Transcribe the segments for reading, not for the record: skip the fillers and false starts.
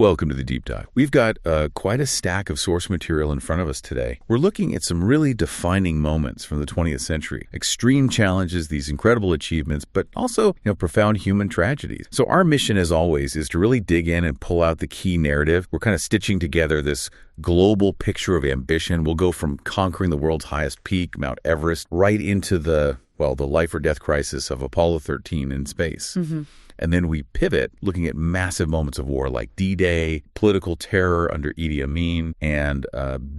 Welcome to the Deep Dive. We've got quite a stack of source material in front of us today. We're looking at some really defining moments from the 20th century. Extreme challenges, these incredible achievements, but also, profound human tragedies. So our mission, as always, is to really dig in and pull out the key narrative. We're kind of stitching together this global picture of ambition. We'll go from conquering the world's highest peak, Mount Everest, right into the life or death crisis of Apollo 13 in space. Mm-hmm. And then we pivot looking at massive moments of war like D-Day, political terror under Idi Amin, and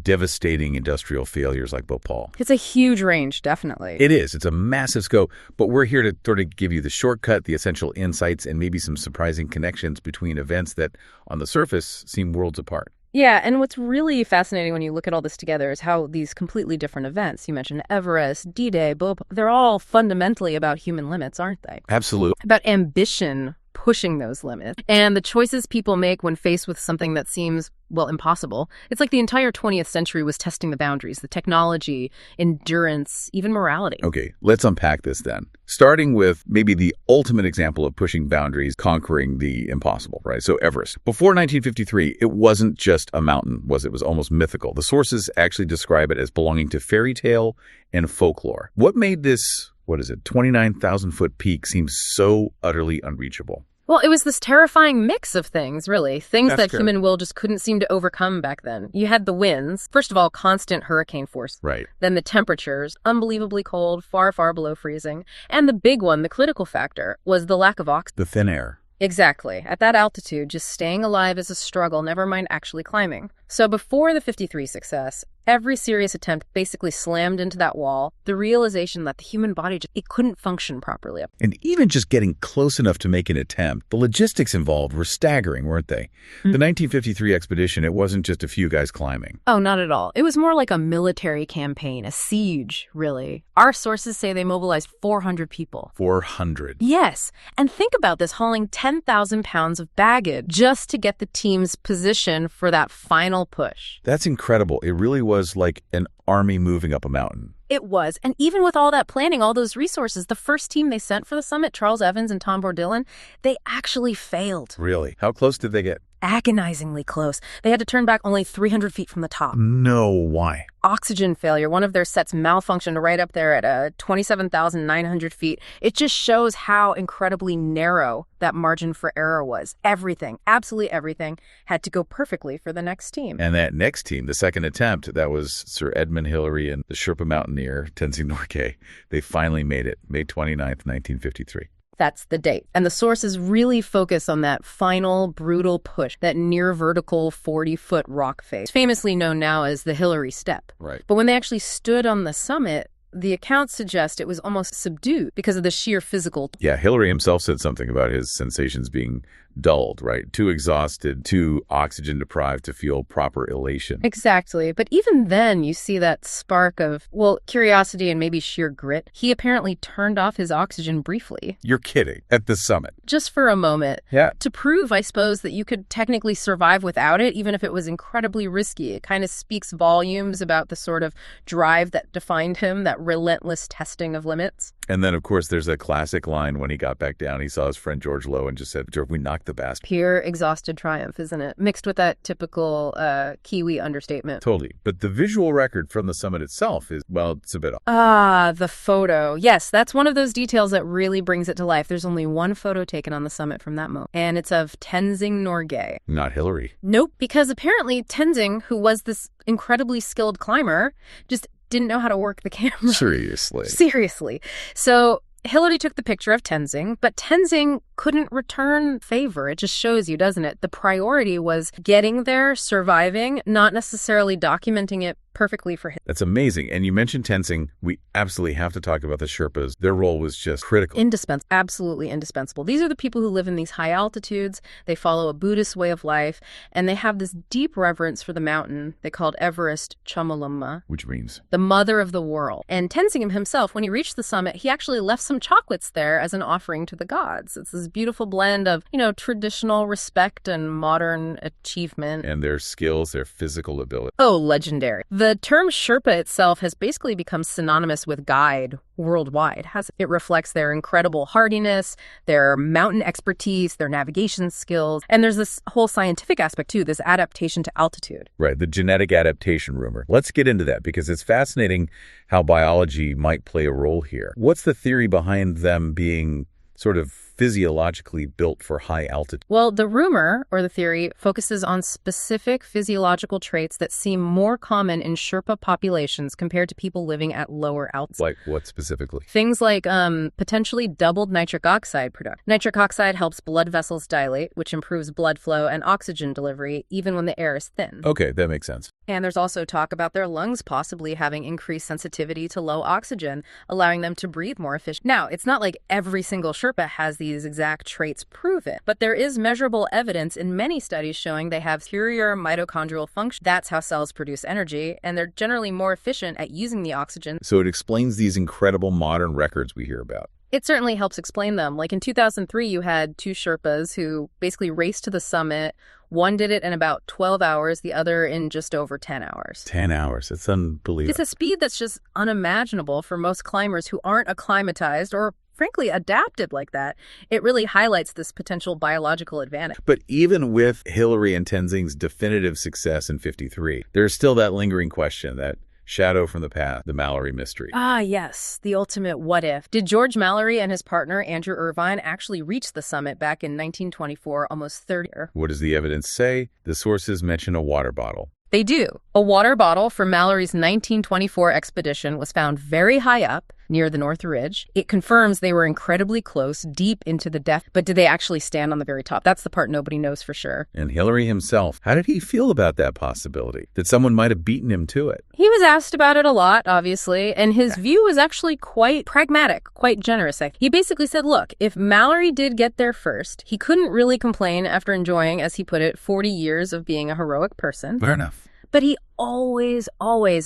devastating industrial failures like Bhopal. It's a huge range, definitely. It is. It's a massive scope. But we're here to sort of give you the shortcut, the essential insights, and maybe some surprising connections between events that on the surface seem worlds apart. Yeah, and what's really fascinating when you look at all this together is how these completely different events, you mentioned Everest, D-Day, Bhopal, they're all fundamentally about human limits, aren't they? Absolutely. About ambition pushing those limits and the choices people make when faced with something that seems, impossible. It's like the entire 20th century was testing the boundaries, the technology, endurance, even morality. Okay, let's unpack this then. Starting with maybe the ultimate example of pushing boundaries, conquering the impossible, right? So Everest. Before 1953, it wasn't just a mountain, was it? It was almost mythical. The sources actually describe it as belonging to fairy tale and folklore. What made this 29,000-foot peak seem so utterly unreachable? Well, it was this terrifying mix of things, really. Things That's that human will just couldn't seem to overcome back then. You had the winds. First of all, constant hurricane force. Right. Then the temperatures, unbelievably cold, far, far below freezing. And the big one, the critical factor, was the lack of oxygen. The thin air. Exactly. At that altitude, just staying alive is a struggle, never mind actually climbing. So before the 53 success, every serious attempt basically slammed into that wall, the realization that the human body, it couldn't function properly. And even just getting close enough to make an attempt, the logistics involved were staggering, weren't they? Mm-hmm. The 1953 expedition, it wasn't just a few guys climbing. Oh, not at all. It was more like a military campaign, a siege, really. Our sources say they mobilized 400 people. 400? Yes. And think about this, hauling 10,000 pounds of baggage just to get the team's position for that final push. That's incredible. It really was like an army moving up a mountain. It was. And even with all that planning, all those resources, the first team they sent for the summit, Charles Evans and Tom Bourdillon, they actually failed. Really? How close did they get? Agonizingly close. They had to turn back only 300 feet from the top. No, why? Oxygen failure. One of their sets malfunctioned right up there at 27,900 feet. It just shows how incredibly narrow that margin for error was. Everything, absolutely everything, had to go perfectly for the next team. And that next team, the second attempt, that was Sir Edmund Hillary and the Sherpa mountaineer, Tenzing Norgay. They finally made it, May 29th, 1953. That's the date. And the sources really focus on that final brutal push, that near vertical 40-foot rock face, famously known now as the Hillary Step. Right. But when they actually stood on the summit, the accounts suggest it was almost subdued because of the sheer physical. Yeah, Hillary himself said something about his sensations being dulled, right? Too exhausted, too oxygen deprived to feel proper elation. Exactly. But even then, you see that spark of, curiosity and maybe sheer grit. He apparently turned off his oxygen briefly. You're kidding. At the summit. Just for a moment. Yeah. To prove, I suppose, that you could technically survive without it, even if it was incredibly risky. It kind of speaks volumes about the sort of drive that defined him, that relentless testing of limits. And then, of course, there's a classic line when he got back down. He saw his friend George Low and just said, "George, we knocked the bastard." Pure exhausted triumph, isn't it? Mixed with that typical Kiwi understatement. Totally. But the visual record from the summit itself is, it's a bit off. The photo. Yes, that's one of those details that really brings it to life. There's only one photo taken on the summit from that moment. And it's of Tenzing Norgay. Not Hillary. Nope, because apparently Tenzing, who was this incredibly skilled climber, just didn't know how to work the camera. Seriously. So Hillary took the picture of Tenzing, but Tenzing couldn't return favor. It just shows you, doesn't it? The priority was getting there, surviving, not necessarily documenting it perfectly for him. That's amazing. And you mentioned Tenzing. We absolutely have to talk about the Sherpas. Their role was just critical. Indispensable. Absolutely indispensable. These are the people who live in these high altitudes. They follow a Buddhist way of life, and they have this deep reverence for the mountain. They called Everest Chomolungma, which means the mother of the world. And Tenzing himself, when he reached the summit, he actually left some chocolates there as an offering to the gods. It's this beautiful blend of, traditional respect and modern achievement. And their skills, their physical ability. Oh, legendary. The term Sherpa itself has basically become synonymous with guide worldwide. It reflects their incredible hardiness, their mountain expertise, their navigation skills, and there's this whole scientific aspect too, this adaptation to altitude. Right, the genetic adaptation rumor. Let's get into that because it's fascinating how biology might play a role here. What's the theory behind them being sort of physiologically built for high altitude? Well, the rumor, or the theory, focuses on specific physiological traits that seem more common in Sherpa populations compared to people living at lower altitudes. Like what specifically? Things like potentially doubled nitric oxide production. Nitric oxide helps blood vessels dilate, which improves blood flow and oxygen delivery, even when the air is thin. Okay, that makes sense. And there's also talk about their lungs possibly having increased sensitivity to low oxygen, allowing them to breathe more efficiently. Now, it's not like every single Sherpa has these exact traits proven, but there is measurable evidence in many studies showing they have superior mitochondrial function. That's how cells produce energy, and they're generally more efficient at using the oxygen. So it explains these incredible modern records we hear about. It certainly helps explain them. Like in 2003, you had two Sherpas who basically raced to the summit. One did it in about 12 hours, the other in just over 10 hours. 10 hours. It's unbelievable. It's a speed that's just unimaginable for most climbers who aren't acclimatized or frankly adapted like that. It really highlights this potential biological advantage. But even with Hillary and Tenzing's definitive success in 53, there's still that lingering question, that shadow from the past, the Mallory mystery. Ah, yes, the ultimate what if. Did George Mallory and his partner, Andrew Irvine, actually reach the summit back in 1924, almost 30 years? What does the evidence say? The sources mention a water bottle. They do. A water bottle from Mallory's 1924 expedition was found very high up near the North Ridge. It confirms they were incredibly close, deep into the depth, but did they actually stand on the very top? That's the part nobody knows for sure. And Hillary himself, how did he feel about that possibility, that someone might have beaten him to it? He was asked about it a lot, obviously, and his view was actually quite pragmatic, quite generous. He basically said, look, if Mallory did get there first, he couldn't really complain after enjoying, as he put it, 40 years of being a heroic person. Fair enough. But he always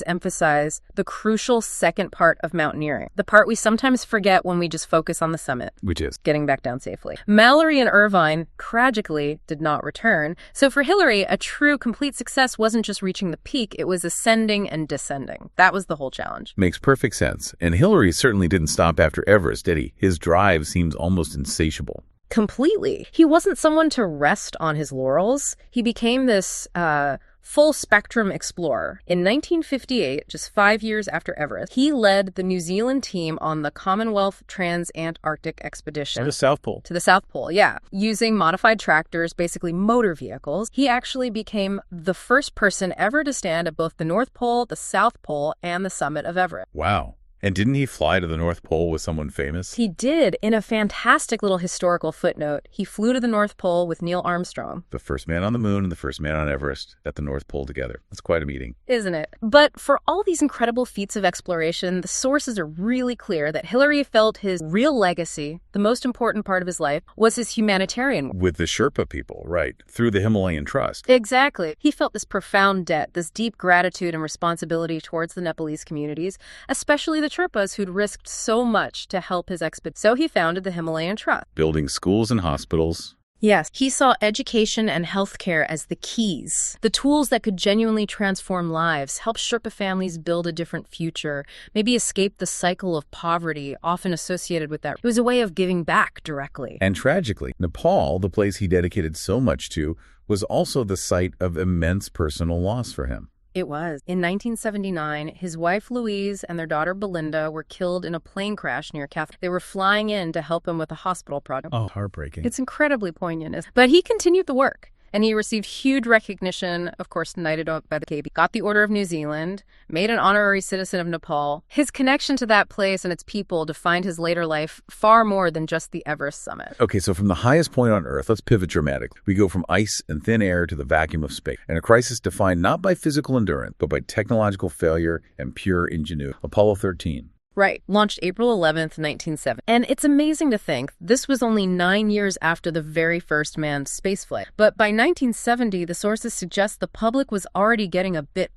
emphasized the crucial second part of mountaineering, the part we sometimes forget when we just focus on the summit. Which is? Getting back down safely. Mallory and Irvine, tragically, did not return. So for Hillary, a true complete success wasn't just reaching the peak, it was ascending and descending. That was the whole challenge. Makes perfect sense. And Hillary certainly didn't stop after Everest, did he? His drive seems almost insatiable. Completely. He wasn't someone to rest on his laurels. He became this full-spectrum explorer. In 1958, just 5 years after Everest, he led the New Zealand team on the Commonwealth Trans-Antarctic Expedition. To the South Pole. To the South Pole, yeah. Using modified tractors, basically motor vehicles, he actually became the first person ever to stand at both the North Pole, the South Pole, and the summit of Everest. Wow. And didn't he fly to the North Pole with someone famous? He did. In a fantastic little historical footnote, he flew to the North Pole with Neil Armstrong. The first man on the moon and the first man on Everest at the North Pole together. That's quite a meeting. Isn't it? But for all these incredible feats of exploration, the sources are really clear that Hillary felt his real legacy, the most important part of his life, was his humanitarian work. With the Sherpa people, right, through the Himalayan Trust. Exactly. He felt this profound debt, this deep gratitude and responsibility towards the Nepalese communities, especially the Sherpas who'd risked so much to help his expedition. So he founded the Himalayan Trust. Building schools and hospitals. Yes, he saw education and healthcare as the keys, the tools that could genuinely transform lives, help Sherpa families build a different future, maybe escape the cycle of poverty often associated with that. It was a way of giving back directly. And tragically, Nepal, the place he dedicated so much to, was also the site of immense personal loss for him. It was. In 1979, his wife Louise and their daughter Belinda were killed in a plane crash near Kathmandu. They were flying in to help him with a hospital project. Oh, heartbreaking. It's incredibly poignant. But he continued the work. And he received huge recognition, of course, knighted by the KB, got the Order of New Zealand, made an honorary citizen of Nepal. His connection to that place and its people defined his later life far more than just the Everest summit. Okay, so from the highest point on Earth, let's pivot dramatically. We go from ice and thin air to the vacuum of space, and a crisis defined not by physical endurance, but by technological failure and pure ingenuity. Apollo 13. Right. Launched April 11th, 1970. And it's amazing to think this was only 9 years after the very first manned spaceflight. But by 1970, the sources suggest the public was already getting a bit,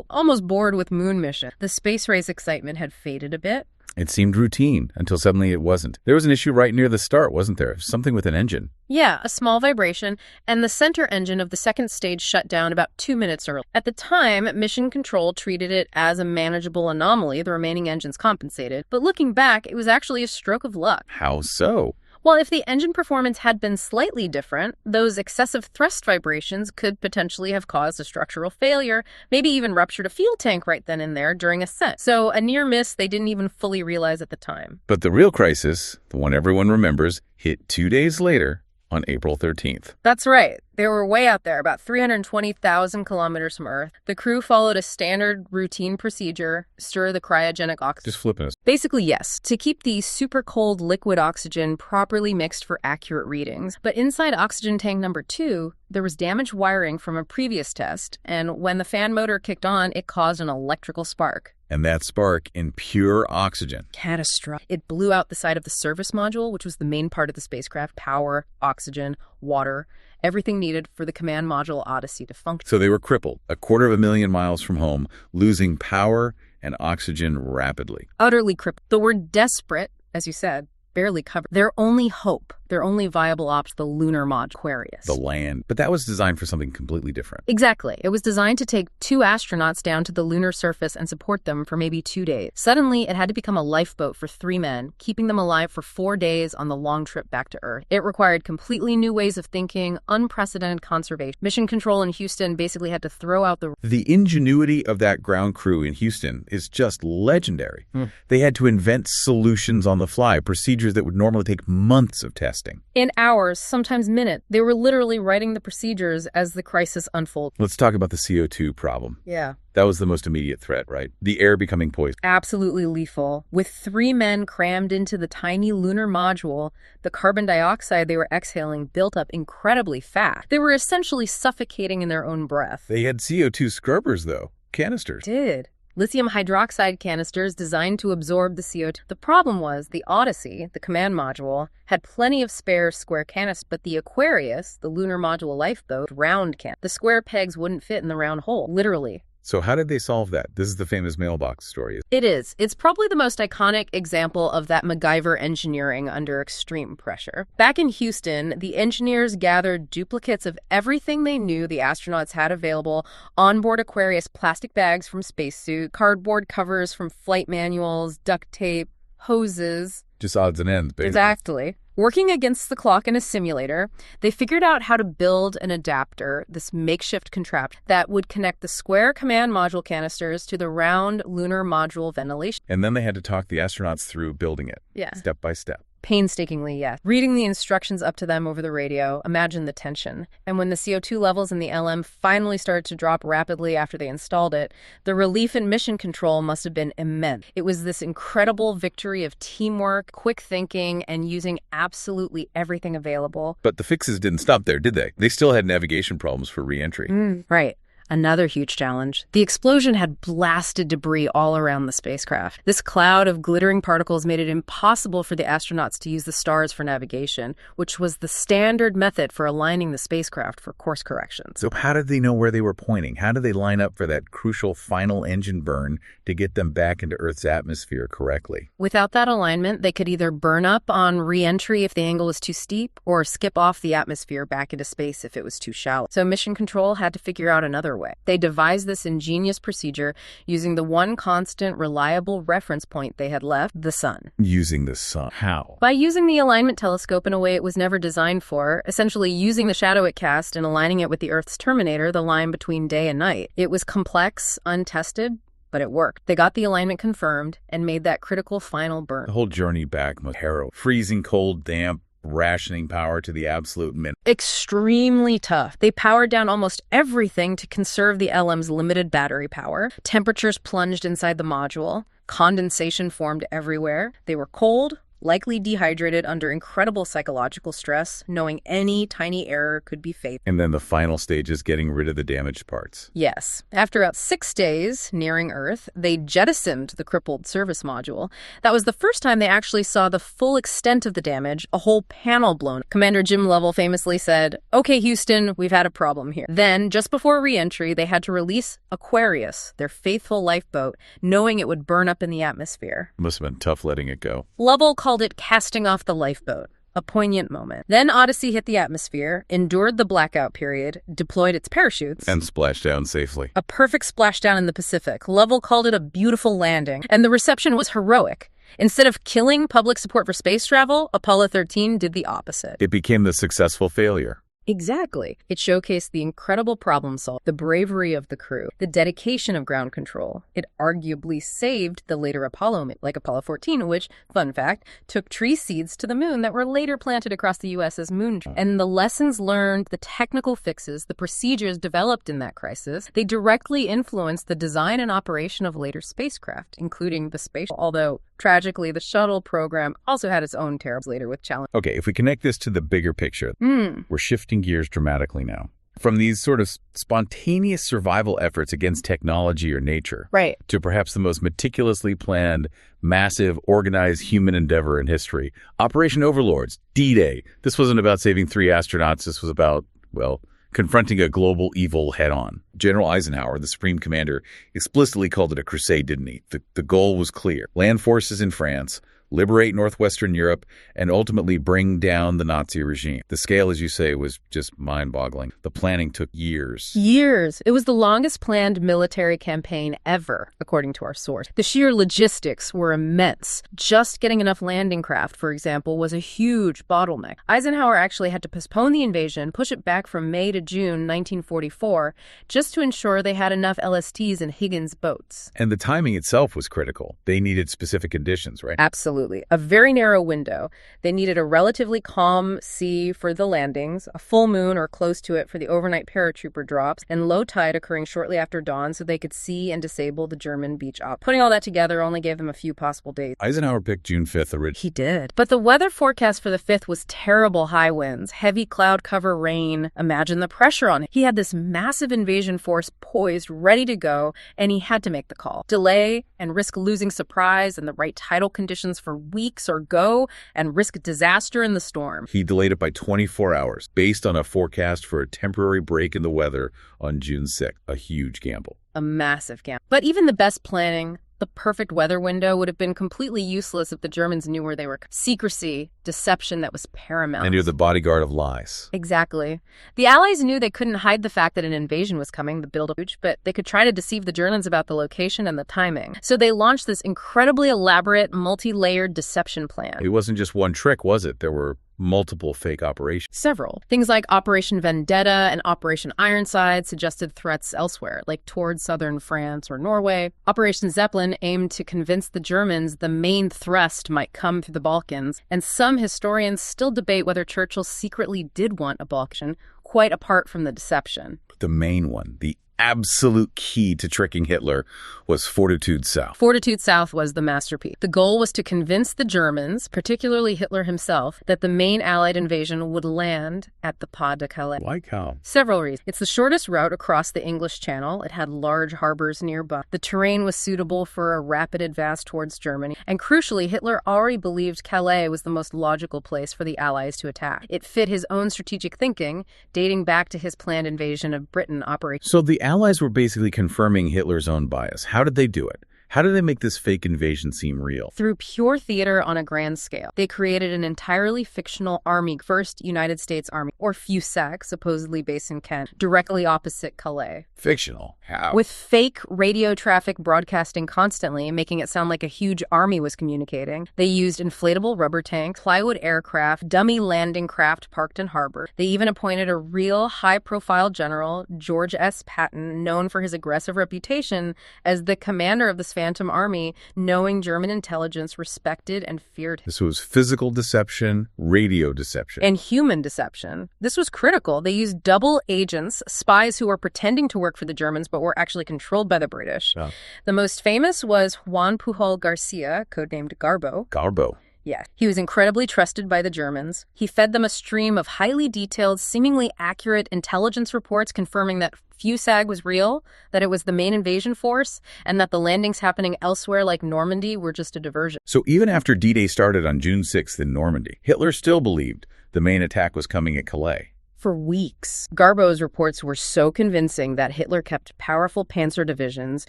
almost bored with moon mission. The space race excitement had faded a bit. It seemed routine until suddenly it wasn't. There was an issue right near the start, wasn't there? Something with an engine. Yeah, a small vibration, and the center engine of the second stage shut down about 2 minutes early. At the time, Mission Control treated it as a manageable anomaly. The remaining engines compensated. But looking back, it was actually a stroke of luck. How so? Well, if the engine performance had been slightly different, those excessive thrust vibrations could potentially have caused a structural failure, maybe even ruptured a fuel tank right then and there during ascent. So a near miss they didn't even fully realize at the time. But the real crisis, the one everyone remembers, hit 2 days later on April 13th. That's right. They were way out there, about 320,000 kilometers from Earth. The crew followed a standard routine procedure, stir the cryogenic oxygen. Just flipping us. Basically, yes, to keep the super cold liquid oxygen properly mixed for accurate readings. But inside oxygen tank number 2, there was damaged wiring from a previous test, and when the fan motor kicked on, it caused an electrical spark. And that spark in pure oxygen. Catastrophic. It blew out the side of the service module, which was the main part of the spacecraft: power, oxygen, water, everything needed for the command module Odyssey to function. So they were crippled, 250,000 miles from home, losing power and oxygen rapidly. Utterly crippled. The word desperate, as you said, barely covered. Their only hope, their only viable option, the lunar module Aquarius. The land. But that was designed for something completely different. Exactly. It was designed to take 2 astronauts down to the lunar surface and support them for maybe 2 days. Suddenly, it had to become a lifeboat for 3 men, keeping them alive for 4 days on the long trip back to Earth. It required completely new ways of thinking, unprecedented conservation. Mission Control in Houston basically had to throw out The ingenuity of that ground crew in Houston is just legendary. They had to invent solutions on the fly, procedures that would normally take months of testing. In hours, sometimes minutes. They were literally writing the procedures as the crisis unfolded. Let's talk about the CO2 problem. Yeah. That was the most immediate threat, right? The air becoming poison. Absolutely lethal. With 3 men crammed into the tiny lunar module, the carbon dioxide they were exhaling built up incredibly fast. They were essentially suffocating in their own breath. They had CO2 scrubbers, though. Canisters. Did. Lithium hydroxide canisters designed to absorb the CO2. The problem was the Odyssey, the command module, had plenty of spare square canisters, but the Aquarius, the lunar module lifeboat, round canisters. The square pegs wouldn't fit in the round hole, literally. So how did they solve that? This is the famous mailbox story. It is. It's probably the most iconic example of that MacGyver engineering under extreme pressure. Back in Houston, the engineers gathered duplicates of everything they knew the astronauts had available: onboard Aquarius plastic bags from spacesuit, cardboard covers from flight manuals, duct tape, hoses. Just odds and ends, basically. Exactly. Working against the clock in a simulator, they figured out how to build an adapter, this makeshift contraption, that would connect the square command module canisters to the round lunar module ventilation. And then they had to talk the astronauts through building it. Yeah. Step by step. Painstakingly, yes. Reading the instructions up to them over the radio, imagine the tension. And when the CO2 levels in the LM finally started to drop rapidly after they installed it, the relief in Mission Control must have been immense. It was this incredible victory of teamwork, quick thinking, and using absolutely everything available. But the fixes didn't stop there, did they? They still had navigation problems for re-entry. Right. Another huge challenge. The explosion had blasted debris all around the spacecraft. This cloud of glittering particles made it impossible for the astronauts to use the stars for navigation, which was the standard method for aligning the spacecraft for course corrections. So how did they know where they were pointing? How did they line up for that crucial final engine burn to get them back into Earth's atmosphere correctly? Without that alignment, they could either burn up on re-entry if the angle was too steep, or skip off the atmosphere back into space if it was too shallow. So Mission Control had to figure out another way. They devised this ingenious procedure using the one constant, reliable reference point they had left: the sun. Using the sun. How? By using the alignment telescope in a way it was never designed for, essentially using the shadow it cast and aligning it with the Earth's terminator, the line between day and night. It was complex, untested, but it worked. They got the alignment confirmed and made that critical final burn. The whole journey back was harrowing. Freezing cold, damp, rationing power to the absolute minimum. Extremely tough. They powered down almost everything to conserve the LM's limited battery power. Temperatures plunged inside the module. Condensation formed everywhere. They were cold, likely dehydrated under incredible psychological stress, knowing any tiny error could be fatal. And then the final stage is getting rid of the damaged parts. Yes. After about 6 days nearing Earth, they jettisoned the crippled service module. That was the first time they actually saw the full extent of the damage, a whole panel blown. Commander Jim Lovell famously said, "Okay, Houston, we've had a problem here." Then, just before re-entry, they had to release Aquarius, their faithful lifeboat, knowing it would burn up in the atmosphere. Must have been tough letting it go. Lovell called it casting off the lifeboat. A poignant moment. Then Odyssey hit the atmosphere, endured the blackout period, deployed its parachutes, and splashed down safely. A perfect splashdown in the Pacific. Lovell called it a beautiful landing, and the reception was heroic. Instead of killing public support for space travel, Apollo 13 did the opposite. It became the successful failure. Exactly. It showcased the incredible problem solving, the bravery of the crew, the dedication of ground control. It arguably saved the later Apollo, like Apollo 14, which, fun fact, took tree seeds to the moon that were later planted across the U.S. as moon trees. And the lessons learned, the technical fixes, the procedures developed in that crisis, they directly influenced the design and operation of later spacecraft, including the space. Although, tragically, the shuttle program also had its own terrors later with challenges. Okay, if we connect this to the bigger picture, we're shifting gears dramatically now. From these sort of spontaneous survival efforts against technology or nature, right, to perhaps the most meticulously planned, massive, organized human endeavor in history. Operation Overlords, D-Day. This wasn't about saving 3 astronauts. This was about, well, confronting a global evil head-on. General Eisenhower, the Supreme Commander, explicitly called it a crusade, didn't he? The goal was clear. Land forces in France, liberate northwestern Europe, and ultimately bring down the Nazi regime. The scale, as you say, was just mind-boggling. The planning took years. Years. It was the longest planned military campaign ever, according to our source. The sheer logistics were immense. Just getting enough landing craft, for example, was a huge bottleneck. Eisenhower actually had to postpone the invasion, push it back from May to June 1944, just to ensure they had enough LSTs in Higgins boats. And the timing itself was critical. They needed specific conditions, right? Absolutely. A very narrow window. They needed a relatively calm sea for the landings, a full moon or close to it for the overnight paratrooper drops, and low tide occurring shortly after dawn so they could see and disable the German beach op. Putting all that together only gave them a few possible days. Eisenhower picked June 5th originally. He did. But the weather forecast for the 5th was terrible high winds, heavy cloud cover, rain. Imagine the pressure on him. He had this massive invasion force poised, ready to go, and he had to make the call. Delay and risk losing surprise and the right tidal conditions for weeks, or go and risk disaster in the storm. He delayed it by 24 hours based on a forecast for a temporary break in the weather on June 6th. A huge gamble. A massive gamble. But even the best planning, the perfect weather window, would have been completely useless if the Germans knew where they were. Secrecy, deception, that was paramount. And you're the bodyguard of lies. Exactly. The Allies knew they couldn't hide the fact that an invasion was coming, the build-up, but they could try to deceive the Germans about the location and the timing. So they launched this incredibly elaborate, multi-layered deception plan. It wasn't just one trick, was it? There were multiple fake operations. Several. Things like Operation Vendetta and Operation Ironside suggested threats elsewhere, like towards southern France or Norway. Operation Zeppelin aimed to convince the Germans the main thrust might come through the Balkans, and some historians still debate whether Churchill secretly did want a Balkan, quite apart from the deception. The main one, the absolute key to tricking Hitler, was Fortitude South. Fortitude South was the masterpiece. The goal was to convince the Germans, particularly Hitler himself, that the main Allied invasion would land at the Pas de Calais. Like how? Several reasons. It's the shortest route across the English Channel. It had large harbors nearby. The terrain was suitable for a rapid advance towards Germany. And crucially, Hitler already believed Calais was the most logical place for the Allies to attack. It fit his own strategic thinking, dating back to his planned invasion of Britain Operation. So the Allies were basically confirming Hitler's own bias. How did they do it? How did they make this fake invasion seem real? Through pure theater on a grand scale. They created an entirely fictional army, First United States Army, or FUSAC, supposedly based in Kent, directly opposite Calais. Fictional? How? With fake radio traffic broadcasting constantly, making it sound like a huge army was communicating. They used inflatable rubber tanks, plywood aircraft, dummy landing craft parked in harbor. They even appointed a real high-profile general, George S. Patton, known for his aggressive reputation as the commander of the Phantom Army, knowing German intelligence respected and feared him. This was physical deception, radio deception, and human deception. This was critical. They used double agents, spies who were pretending to work for the Germans but were actually controlled by the British. Yeah. The most famous was Juan Pujol Garcia, codenamed Garbo. Garbo. Yeah, he was incredibly trusted by the Germans. He fed them a stream of highly detailed, seemingly accurate intelligence reports confirming that Fusag was real, that it was the main invasion force, and that the landings happening elsewhere like Normandy were just a diversion. So even after D-Day started on June 6th in Normandy, Hitler still believed the main attack was coming at Calais. For weeks, Garbo's reports were so convincing that Hitler kept powerful panzer divisions,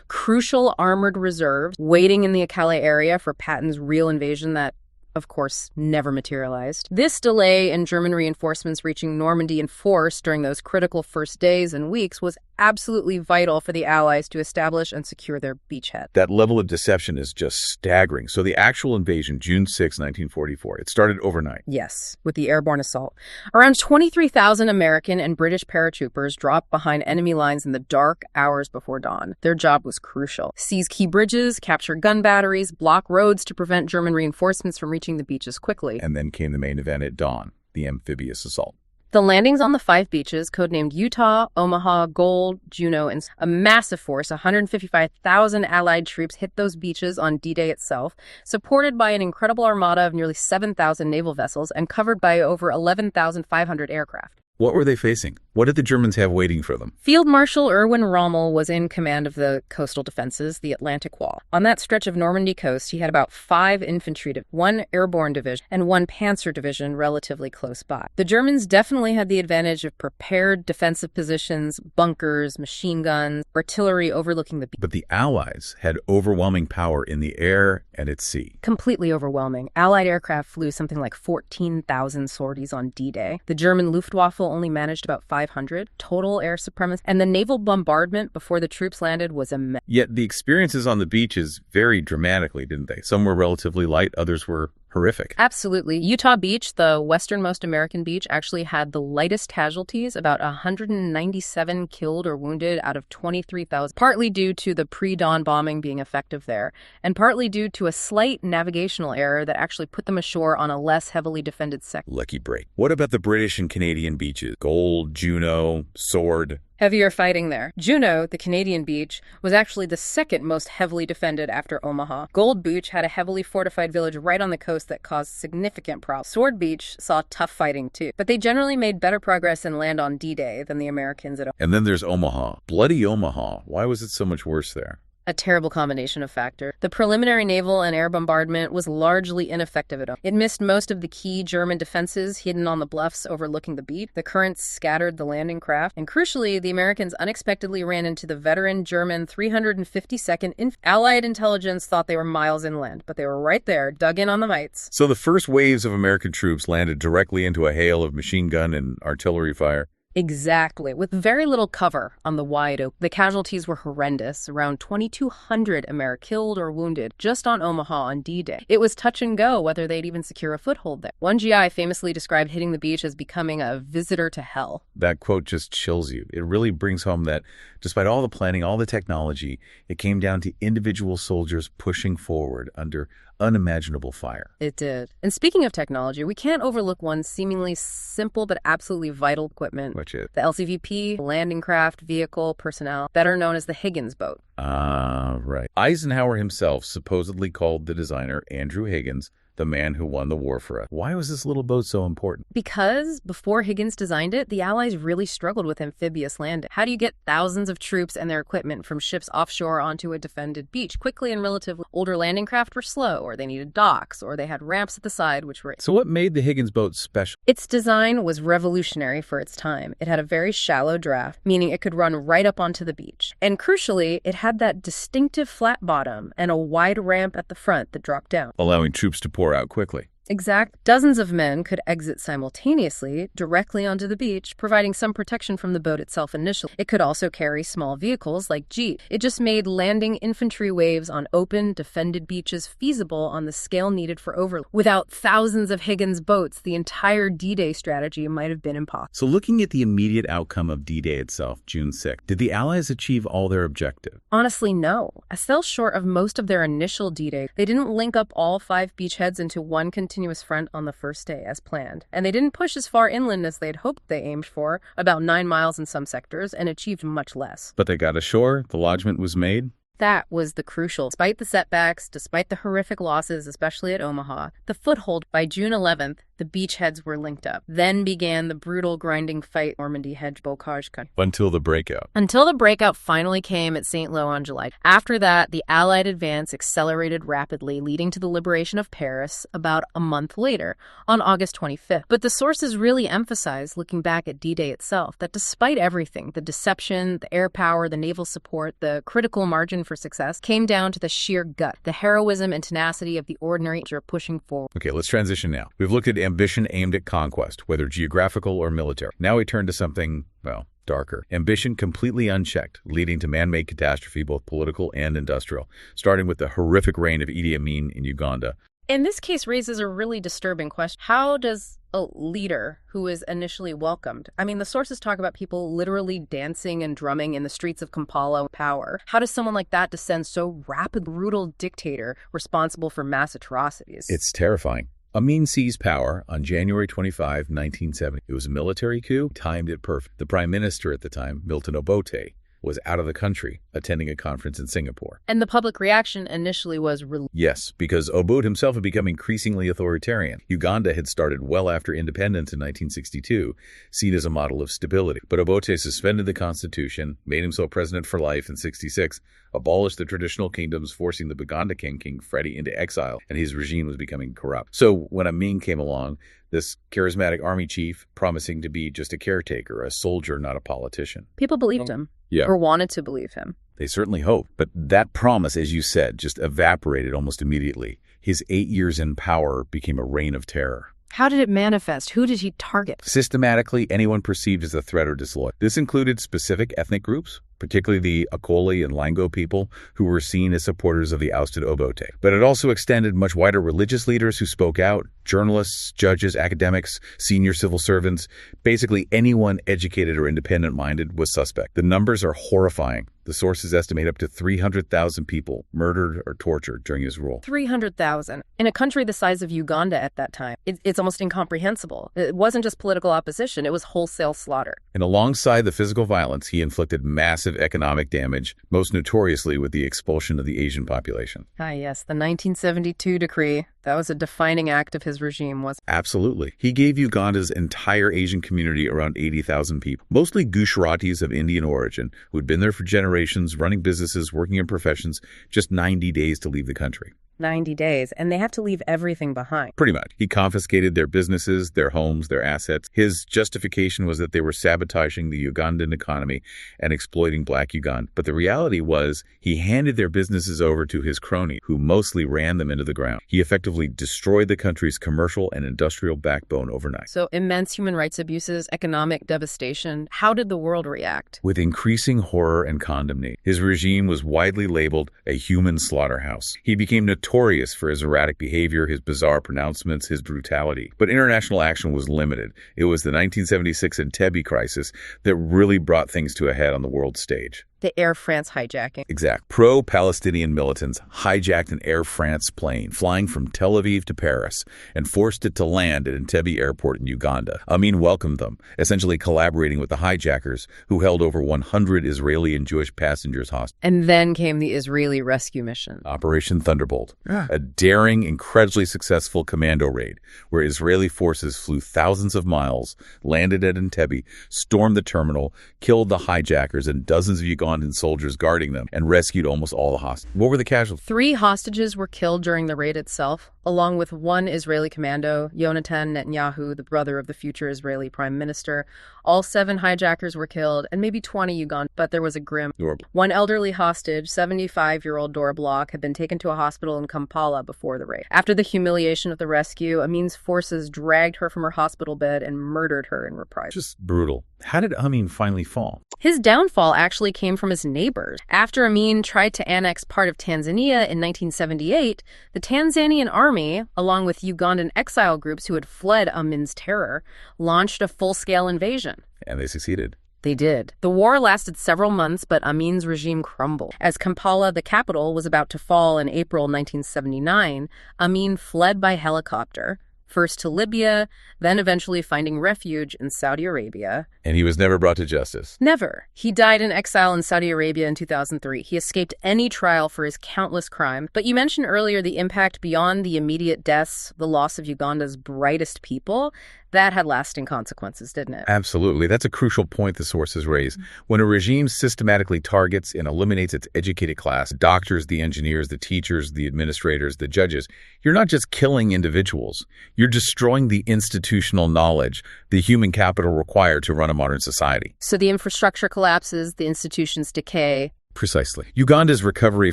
crucial armored reserves, waiting in the Calais area for Patton's real invasion that, of course, never materialized. This delay in German reinforcements reaching Normandy in force during those critical first days and weeks was absolutely vital for the Allies to establish and secure their beachhead. That level of deception is just staggering. So the actual invasion, June 6, 1944, it started overnight. Yes, with the airborne assault. Around 23,000 American and British paratroopers dropped behind enemy lines in the dark hours before dawn. Their job was crucial. Seize key bridges, capture gun batteries, block roads to prevent German reinforcements from reaching the beaches quickly. And then came the main event at dawn, the amphibious assault. The landings on the 5 beaches, codenamed Utah, Omaha, Gold, Juneau, and a massive force, 155,000 Allied troops hit those beaches on D-Day itself, supported by an incredible armada of nearly 7,000 naval vessels and covered by over 11,500 aircraft. What were they facing? What did the Germans have waiting for them? Field Marshal Erwin Rommel was in command of the coastal defenses, the Atlantic Wall. On that stretch of Normandy coast, he had about 5 infantry, 1 airborne division, and 1 panzer division relatively close by. The Germans definitely had the advantage of prepared defensive positions, bunkers, machine guns, artillery overlooking the beach. But the Allies had overwhelming power in the air and at sea. Completely overwhelming. Allied aircraft flew something like 14,000 sorties on D-Day. The German Luftwaffe only managed about 500, total air supremacy, and the naval bombardment before the troops landed was immense. Yet the experiences on the beaches varied dramatically, didn't they? Some were relatively light, others were horrific. Absolutely. Utah Beach, the westernmost American beach, actually had the lightest casualties, about 197 killed or wounded out of 23,000, partly due to the pre-dawn bombing being effective there, and partly due to a slight navigational error that actually put them ashore on a less heavily defended sector. Lucky break. What about the British and Canadian beaches? Gold, Juneau, Sword. Heavier fighting there. Juneau, the Canadian beach, was actually the second most heavily defended after Omaha. Gold Beach had a heavily fortified village right on the coast that caused significant problems. Sword Beach saw tough fighting too, but they generally made better progress in land on D-Day than the Americans at Omaha. And then there's Omaha. Bloody Omaha. Why was it so much worse there? A terrible combination of factors. The preliminary naval and air bombardment was largely ineffective at all. It missed most of the key German defenses hidden on the bluffs overlooking the beach. The currents scattered the landing craft. And crucially, the Americans unexpectedly ran into the veteran German 352nd Allied intelligence thought they were miles inland, but they were right there, dug in on the heights. So the first waves of American troops landed directly into a hail of machine gun and artillery fire. Exactly. With very little cover on the wide open. The casualties were horrendous. Around 2,200 Americans killed or wounded just on Omaha on D-Day. It was touch and go whether they'd even secure a foothold there. One GI famously described hitting the beach as becoming a visitor to hell. That quote just chills you. It really brings home that despite all the planning, all the technology, it came down to individual soldiers pushing forward under unimaginable fire. It did. And speaking of technology, we can't overlook one seemingly simple but absolutely vital equipment. Which is? The LCVP, landing craft, vehicle, personnel, better known as the Higgins boat. Right. Eisenhower himself supposedly called the designer, Andrew Higgins, the man who won the war for us. Why was this little boat so important? Because before Higgins designed it, the Allies really struggled with amphibious landing. How do you get thousands of troops and their equipment from ships offshore onto a defended beach quickly and relatively? Older landing craft were slow, or they needed docks, or they had ramps at the side, which were... So what made the Higgins boat special? Its design was revolutionary for its time. It had a very shallow draft, meaning it could run right up onto the beach. And crucially, it had that distinctive flat bottom and a wide ramp at the front that dropped down, allowing troops to pour out quickly. Exact. Dozens of men could exit simultaneously directly onto the beach, providing some protection from the boat itself initially. It could also carry small vehicles like jeeps. It just made landing infantry waves on open, defended beaches feasible on the scale needed for overload. Without thousands of Higgins boats, the entire D-Day strategy might have been impossible. So looking at the immediate outcome of D-Day itself, June 6th, did the Allies achieve all their objectives? Honestly, no. As fell short of most of their initial D-Day, they didn't link up all 5 beachheads into one continuous front on the first day as planned. And they didn't push as far inland as they'd hoped. They aimed for about 9 miles in some sectors and achieved much less. But they got ashore, the lodgment was made. that was the crucial. Despite the setbacks, despite the horrific losses, especially at Omaha, the foothold by June 11th, the beachheads were linked up. Then began the brutal grinding fight Normandy hedge bocage country. Until the breakout. Until the breakout finally came at St. Lo on July. After that, the Allied advance accelerated rapidly, leading to the liberation of Paris about a month later, on August 25th. But the sources really emphasize, looking back at D-Day itself, that despite everything, the deception, the air power, the naval support, the critical margin for success, came down to the sheer gut, the heroism and tenacity of the ordinary pushing forward. Okay, let's transition now. We've looked at ambition aimed at conquest, whether geographical or military. Now we turn to something, well, darker. Ambition completely unchecked, leading to man-made catastrophe, both political and industrial, starting with the horrific reign of Idi Amin in Uganda. And this case raises a really disturbing question. How does a leader who is initially welcomed, I mean, the sources talk about people literally dancing and drumming in the streets of Kampala power. How does someone like that descend so rapid, brutal dictator responsible for mass atrocities? It's terrifying. Amin seized power on January 25, 1970. It was a military coup, timed it perfect. The prime minister at the time, Milton Obote, was out of the country, attending a conference in Singapore. And the public reaction initially was Yes, because Obote himself had become increasingly authoritarian. Uganda had started well after independence in 1962, seen as a model of stability. But Obote suspended the constitution, made himself president for life in 66, abolished the traditional kingdoms, forcing the Buganda king, King Freddy, into exile, and his regime was becoming corrupt. So when Amin came along, this charismatic army chief, promising to be just a caretaker, a soldier, not a politician. People believed him. Yeah. Or wanted to believe him. They certainly hoped. But that promise, as you said, just evaporated almost immediately. His 8 years in power became a reign of terror. How did it manifest? Who did he target? Systematically, anyone perceived as a threat or disloyal. This included specific ethnic groups, particularly the Akoli and Lango people, who were seen as supporters of the ousted Obote. But it also extended much wider religious leaders who spoke out, journalists, judges, academics, senior civil servants. Basically, anyone educated or independent-minded was suspect. The numbers are horrifying. The sources estimate up to 300,000 people murdered or tortured during his rule. 300,000. In a country the size of Uganda at that time, it's almost incomprehensible. It wasn't just political opposition, it was wholesale slaughter. And alongside the physical violence, he inflicted massive economic damage, most notoriously with the expulsion of the Asian population. Ah, yes, the 1972 decree. That was a defining act of his regime, wasn't it? Absolutely. He gave Uganda's entire Asian community around 80,000 people, mostly Gujaratis of Indian origin, who had been there for generations, running businesses, working in professions, just 90 days to leave the country. 90 days, and they have to leave everything behind. Pretty much. He confiscated their businesses, their homes, their assets. His justification was that they were sabotaging the Ugandan economy and exploiting black Uganda. But the reality was he handed their businesses over to his crony, who mostly ran them into the ground. He effectively destroyed the country's commercial and industrial backbone overnight. So immense human rights abuses, economic devastation. How did the world react? With increasing horror and condemnation. His regime was widely labeled a human slaughterhouse. He became notorious for his erratic behavior, his bizarre pronouncements, his brutality. But international action was limited. It was the 1976 Entebbe crisis that really brought things to a head on the world stage. The Air France hijacking. Exact. Pro-Palestinian militants hijacked an Air France plane flying from Tel Aviv to Paris and forced it to land at Entebbe Airport in Uganda. Amin welcomed them, essentially collaborating with the hijackers, who held over 100 Israeli and Jewish passengers hostage. And then came the Israeli rescue mission. Operation Thunderbolt, a daring, incredibly successful commando raid where Israeli forces flew thousands of miles, landed at Entebbe, stormed the terminal, killed the hijackers and dozens of Ugandans and soldiers guarding them, and rescued almost all the hostages. What were the casualties? 3 hostages were killed during the raid itself, along with 1 Israeli commando, Yonatan Netanyahu, the brother of the future Israeli prime minister. All 7 hijackers were killed, and maybe 20 Ugandans, but there was a grim. 1 elderly hostage, 75-year-old Dora Bloch, had been taken to a hospital in Kampala before the raid. After the humiliation of the rescue, Amin's forces dragged her from her hospital bed and murdered her in reprisal. Just brutal. How did Amin finally fall? His downfall actually came from his neighbors. After Amin tried to annex part of Tanzania in 1978, the Tanzanian army, along with Ugandan exile groups who had fled Amin's terror, launched a full-scale invasion. And they succeeded. They did. The war lasted several months, but Amin's regime crumbled. As Kampala, the capital, was about to fall in April 1979, Amin fled by helicopter, first to Libya, then eventually finding refuge in Saudi Arabia. And he was never brought to justice? Never. He died in exile in Saudi Arabia in 2003. He escaped any trial for his countless crimes. But you mentioned earlier the impact beyond the immediate deaths, the loss of Uganda's brightest people. That had lasting consequences, didn't it? Absolutely. That's a crucial point the sources raise. When a regime systematically targets and eliminates its educated class, doctors, the engineers, the teachers, the administrators, the judges, you're not just killing individuals. You're destroying the institutional knowledge, the human capital required to run a modern society. So the infrastructure collapses, the institutions decay. Precisely. Uganda's recovery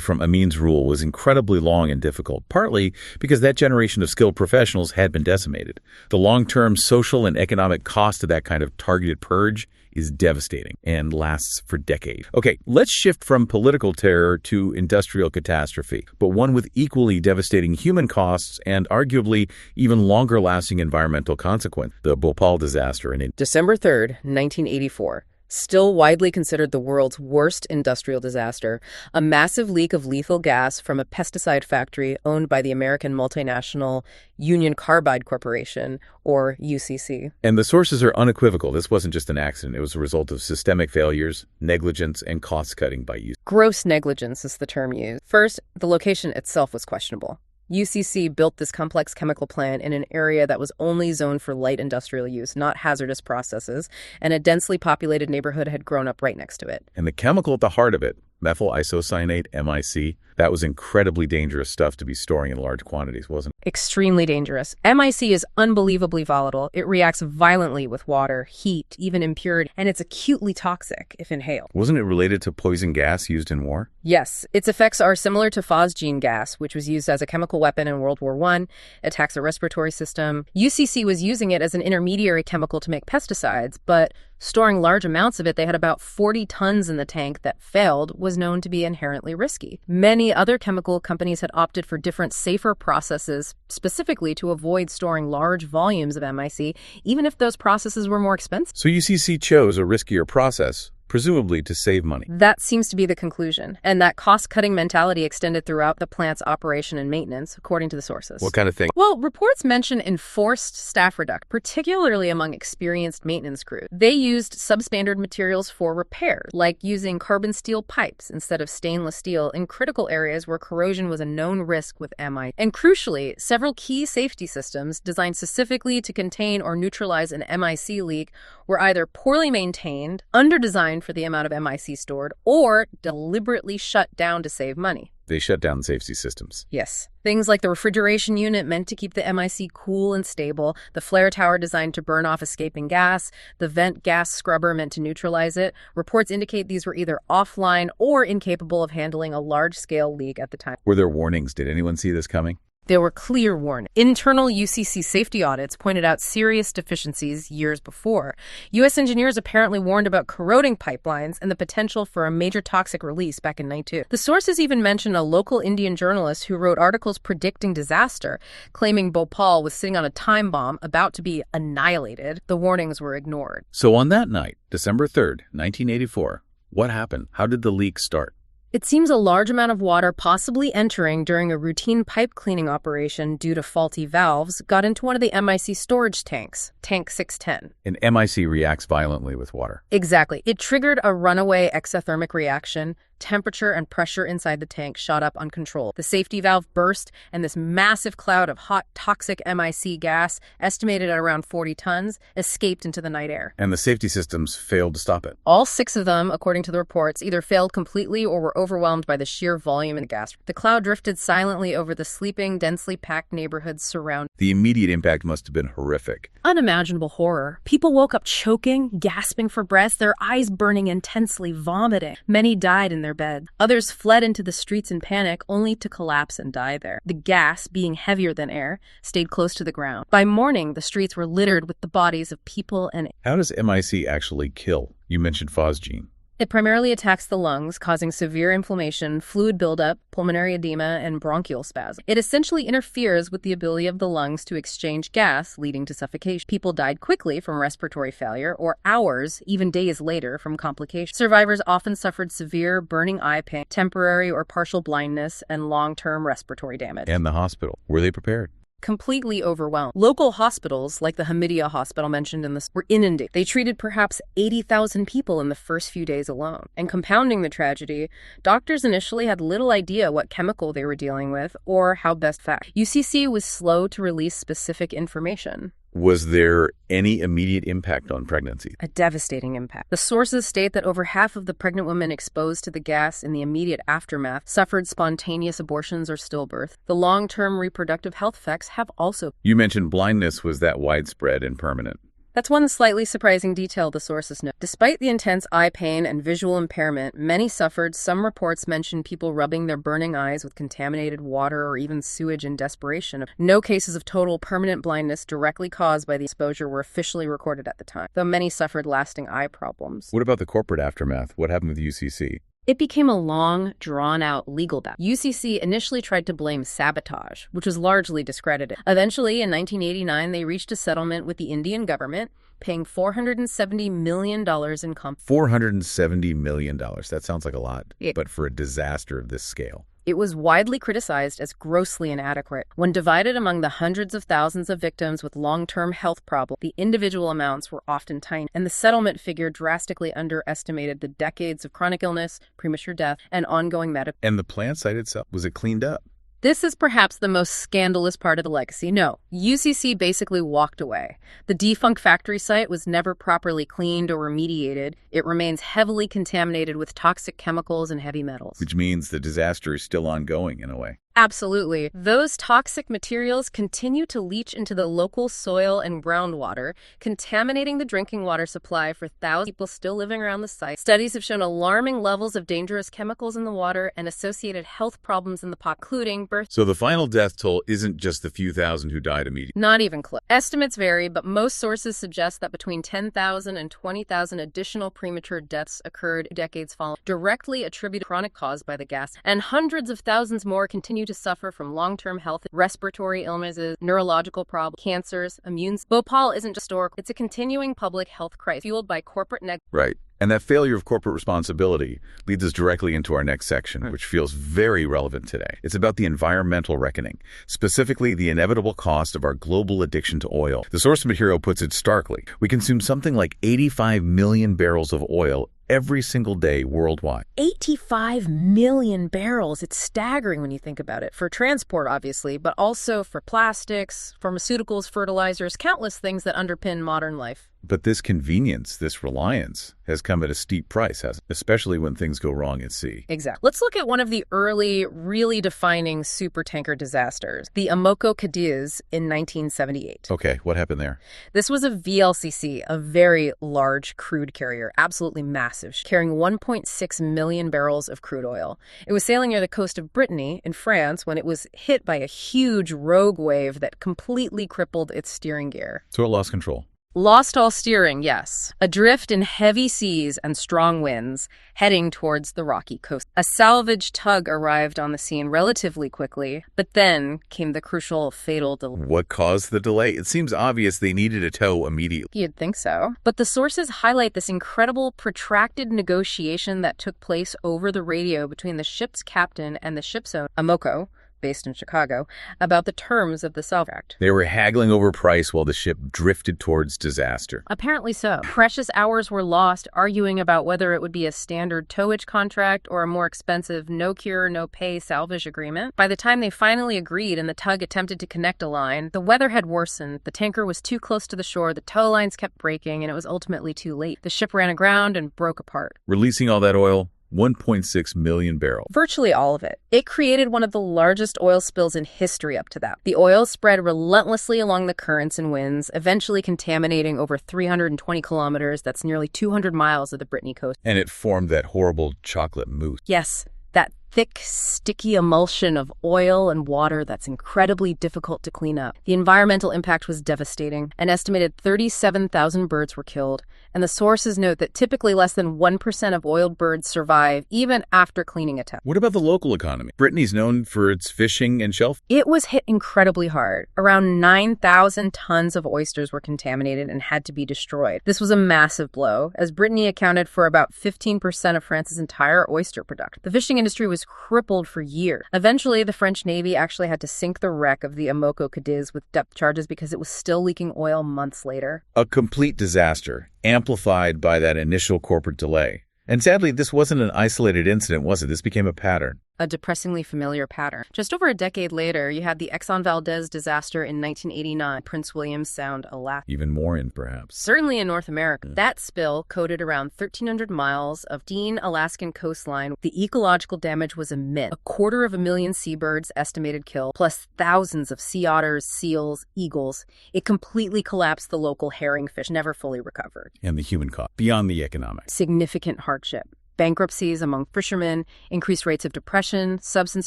from Amin's rule was incredibly long and difficult, partly because that generation of skilled professionals had been decimated. The long-term social and economic cost of that kind of targeted purge is devastating and lasts for decades. Okay, let's shift from political terror to industrial catastrophe, but one with equally devastating human costs and arguably even longer-lasting environmental consequence, the Bhopal disaster in December 3rd, 1984. Still widely considered the world's worst industrial disaster, a massive leak of lethal gas from a pesticide factory owned by the American multinational Union Carbide Corporation, or UCC. And the sources are unequivocal. This wasn't just an accident. It was a result of systemic failures, negligence, and cost-cutting by UCC. Gross negligence is the term used. First, the location itself was questionable. UCC built this complex chemical plant in an area that was only zoned for light industrial use, not hazardous processes, and a densely populated neighborhood had grown up right next to it. And the chemical at the heart of it, methyl isocyanate, MIC, that was incredibly dangerous stuff to be storing in large quantities, wasn't it? Extremely dangerous. MIC is unbelievably volatile. It reacts violently with water, heat, even impurity, and it's acutely toxic if inhaled. Wasn't it related to poison gas used in war? Yes. Its effects are similar to phosgene gas, which was used as a chemical weapon in World War I, attacks the respiratory system. UCC was using it as an intermediary chemical to make pesticides, but storing large amounts of it, they had about 40 tons in the tank that failed, was known to be inherently risky. Many other chemical companies had opted for different, safer processes, specifically to avoid storing large volumes of MIC, even if those processes were more expensive. So UCC chose a riskier process, presumably to save money. That seems to be the conclusion. And that cost-cutting mentality extended throughout the plant's operation and maintenance, according to the sources. What kind of thing? Well, reports mention enforced staff reduction, particularly among experienced maintenance crews. They used substandard materials for repair, like using carbon steel pipes instead of stainless steel in critical areas where corrosion was a known risk with MI. And crucially, several key safety systems designed specifically to contain or neutralize an MIC leak were either poorly maintained, under-designed for the amount of MIC stored, or deliberately shut down to save money. They shut down safety systems. Yes. Things like the refrigeration unit meant to keep the MIC cool and stable, the flare tower designed to burn off escaping gas, the vent gas scrubber meant to neutralize it. Reports indicate these were either offline or incapable of handling a large-scale leak at the time. Were there warnings? Did anyone see this coming? There were clear warnings. Internal UCC safety audits pointed out serious deficiencies years before. U.S. engineers apparently warned about corroding pipelines and the potential for a major toxic release back in 1992. The sources even mention a local Indian journalist who wrote articles predicting disaster, claiming Bhopal was sitting on a time bomb about to be annihilated. The warnings were ignored. So on that night, December 3rd, 1984, what happened? How did the leak start? It seems a large amount of water possibly entering during a routine pipe cleaning operation due to faulty valves got into one of the MIC storage tanks, tank 610. And MIC reacts violently with water. Exactly. It triggered a runaway exothermic reaction. Temperature and pressure inside the tank shot up uncontrolled. The safety valve burst, and this massive cloud of hot, toxic MIC gas, estimated at around 40 tons, escaped into the night air. And the safety systems failed to stop it. All 6 of them, according to the reports, either failed completely or were overwhelmed by the sheer volume of the gas. The cloud drifted silently over the sleeping, densely packed neighborhoods surrounding. The immediate impact must have been horrific. Unimaginable horror. People woke up choking, gasping for breath, their eyes burning intensely, vomiting. Many died in their bed. Others fled into the streets in panic, only to collapse and die there. The gas, being heavier than air, stayed close to the ground. By morning, the streets were littered with the bodies of people and... How does MIC actually kill? You mentioned phosgene. It primarily attacks the lungs, causing severe inflammation, fluid buildup, pulmonary edema, and bronchial spasm. It essentially interferes with the ability of the lungs to exchange gas, leading to suffocation. People died quickly from respiratory failure, or hours, even days later, from complications. Survivors often suffered severe burning eye pain, temporary or partial blindness, and long-term respiratory damage. And the hospital. Were they prepared? completely overwhelmed. Local hospitals, like the Hamidiya hospital mentioned in this, were inundated. They treated perhaps 80,000 people in the first few days alone. And compounding the tragedy, doctors initially had little idea what chemical they were dealing with or how best to act. UCC was slow to release specific information. Was there any immediate impact on pregnancy? A devastating impact. The sources state that over half of the pregnant women exposed to the gas in the immediate aftermath suffered spontaneous abortions or stillbirth. The long-term reproductive health effects have also... You mentioned blindness was that widespread and permanent. That's one slightly surprising detail the sources note. Despite the intense eye pain and visual impairment many suffered, some reports mention people rubbing their burning eyes with contaminated water or even sewage in desperation. No cases of total permanent blindness directly caused by the exposure were officially recorded at the time, though many suffered lasting eye problems. What about the corporate aftermath? What happened with UCC? It became a long, drawn-out legal battle. UCC initially tried to blame sabotage, which was largely discredited. Eventually, in 1989, they reached a settlement with the Indian government, paying $470 million in $470 million. That sounds like a lot, but for a disaster of this scale. It was widely criticized as grossly inadequate. When divided among the hundreds of thousands of victims with long-term health problems, the individual amounts were often tiny, and the settlement figure drastically underestimated the decades of chronic illness, premature death, and ongoing medical... And the plant site itself, was it cleaned up? This is perhaps the most scandalous part of the legacy. No, UCC basically walked away. The defunct factory site was never properly cleaned or remediated. It remains heavily contaminated with toxic chemicals and heavy metals. Which means the disaster is still ongoing in a way. Absolutely. Those toxic materials continue to leach into the local soil and groundwater, contaminating the drinking water supply for thousands of people still living around the site. Studies have shown alarming levels of dangerous chemicals in the water and associated health problems in the pot, including birth. So the final death toll isn't just the few thousand who died immediately? Not even close. Estimates vary, but most sources suggest that between 10,000 and 20,000 additional premature deaths occurred decades following, directly attributed to chronic caused by the gas, and hundreds of thousands more continue to suffer from long-term health, respiratory illnesses, neurological problems, cancers, Bhopal isn't just historical, it's a continuing public health crisis fueled by corporate negligence. Right. And that failure of corporate responsibility leads us directly into our next section, which feels very relevant today. It's about the environmental reckoning, specifically the inevitable cost of our global addiction to oil. The source material puts it starkly. We consume something like 85 million barrels of oil every single day worldwide. 85 million barrels. It's staggering when you think about it. For transport, obviously, but also for plastics, pharmaceuticals, fertilizers, countless things that underpin modern life. But this convenience, this reliance, has come at a steep price, hasn't it? Especially when things go wrong at sea. Exactly. Let's look at one of the early, really defining supertanker disasters, the Amoco Cadiz in 1978. Okay, what happened there? This was a VLCC, a very large crude carrier, absolutely massive, carrying 1.6 million barrels of crude oil. It was sailing near the coast of Brittany in France when it was hit by a huge rogue wave that completely crippled its steering gear. So it lost control. Lost all steering, yes. Adrift in heavy seas and strong winds, heading towards the rocky coast. A salvage tug arrived on the scene relatively quickly, but then came the crucial, fatal delay. What caused the delay? It seems obvious they needed a tow immediately. You'd think so. But the sources highlight this incredible, protracted negotiation that took place over the radio between the ship's captain and the ship's owner, Amoco, based in Chicago, about the terms of the salvage contract. They were haggling over price while the ship drifted towards disaster. Apparently so. Precious hours were lost arguing about whether it would be a standard towage contract or a more expensive no-cure, no-pay salvage agreement. By the time they finally agreed and the tug attempted to connect a line, the weather had worsened, the tanker was too close to the shore, the tow lines kept breaking, and it was ultimately too late. The ship ran aground and broke apart. Releasing all that oil, 1.6 million barrels. Virtually all of it. It created one of the largest oil spills in history up to that. The oil spread relentlessly along the currents and winds, eventually contaminating over 320 kilometers, that's nearly 200 miles of the Brittany coast. And it formed that horrible chocolate mousse. Yes, that thick, sticky emulsion of oil and water that's incredibly difficult to clean up. The environmental impact was devastating. An estimated 37,000 birds were killed, and the sources note that typically less than 1% of oiled birds survive even after cleaning a tow. What about the local economy? Brittany's known for its fishing and shellfish. It was hit incredibly hard. Around 9,000 tons of oysters were contaminated and had to be destroyed. This was a massive blow, as Brittany accounted for about 15% of France's entire oyster production. The fishing industry was was crippled for years. Eventually, the French Navy actually had to sink the wreck of the Amoco Cadiz with depth charges because it was still leaking oil months later. A complete disaster, amplified by that initial corporate delay. And sadly, this wasn't an isolated incident, was it? This became a pattern. A depressingly familiar pattern. Just over a decade later, you had the Exxon Valdez disaster in 1989, Prince William Sound, Alaska. Even more in, perhaps. Certainly in North America. That spill coated around 1,300 miles of pristine Alaskan coastline. The ecological damage was immense. 250,000 seabirds estimated killed, plus thousands of sea otters, seals, eagles. It completely collapsed the local herring fish, never fully recovered. And the human cost, beyond the economic. Significant hardship. Bankruptcies among fishermen, increased rates of depression, substance